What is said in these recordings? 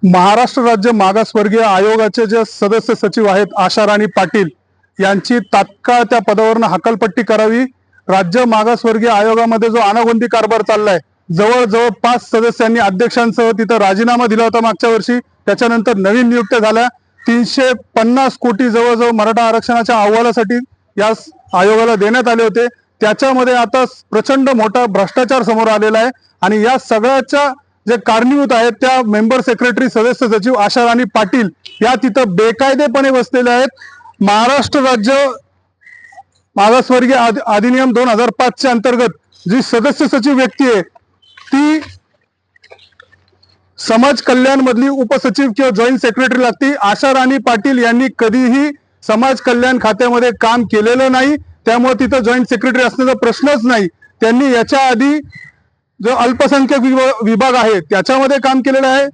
महाराष्ट्र राज्य मागासवर्गीय आयोगाचे जे सदस्य सचिव आहेत आशा राणी पाटील यांची तात्काळ त्या पदावरून हकालपट्टी करावी। राज्य मागासवर्गीय आयोगामध्ये जो अनागोंदी कारभार चाललाय, जवळजवळ 5 सदस्यांनी अध्यक्षांसह तिथं राजीनामा दिला होता मागच्या वर्षी। त्याच्यानंतर नवीन नियुक्त्या झाल्या। 350 कोटी जवळजवळ मराठा आरक्षणाच्या अहवालासाठी या आयोगाला देण्यात आले होते। त्याच्यामध्ये आता प्रचंड मोठा भ्रष्टाचार समोर आलेला आहे आणि या सगळ्याच्या जे कारणीभूत आहेत त्या मेंबर सेक्रेटरी सदस्य सचिव आशा राणी पाटील या तिथं बेकायदेपणे बसलेल्या आहेत। महाराष्ट्र राज्य मागासवर्गीय अधिनियम 2005 च्या अंतर्गत जी सदस्य सचिव व्यक्ती आहे ती समाज कल्याण मधली उपसचिव किंवा जॉईंट सेक्रेटरी लागते। आशा राणी पाटील यांनी कधीही समाज कल्याण खात्यामध्ये काम केलेलं नाही, त्यामुळे तिथं जॉईंट सेक्रेटरी असण्याचा प्रश्नच नाही। त्यांनी याच्या आधी जो अल्पसंख्याक विभाग आहे त्याच्यामध्ये काम केलेलं आहे,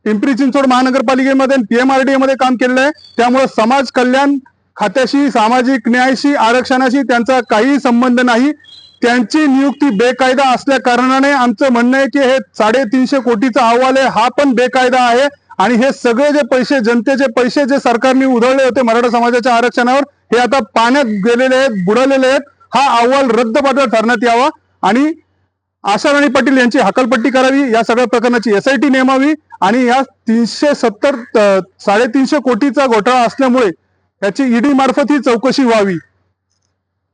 पिंपरी चिंचवड महानगरपालिकेमध्ये PMRDA मध्ये काम केलेलं आहे। त्यामुळे समाज कल्याण खात्याशी, सामाजिक न्यायाशी, आरक्षणाशी त्यांचा काही संबंध नाही। त्यांची नियुक्ती बेकायदा असल्या कारणाने आमचं म्हणणं आहे की हे 350 कोटीचा अहवाल आहे हा पण बेकायदा आहे आणि हे सगळे जे पैसे, जनतेचे पैसे जे सरकारने उधळले होते मराठा समाजाच्या आरक्षणावर, हे आता पाण्यात गेलेले आहेत, बुडालेले आहेत। हा अहवाल रद्दबातल ठरण्यात यावा आणि आशा राणी पाटील यांची हकालपट्टी करावी, या सगळ्या प्रकरणाची SIT नेमावी आणि या 370 350 कोटीचा घोटाळा असल्यामुळे याची ED मार्फत ही चौकशी व्हावी।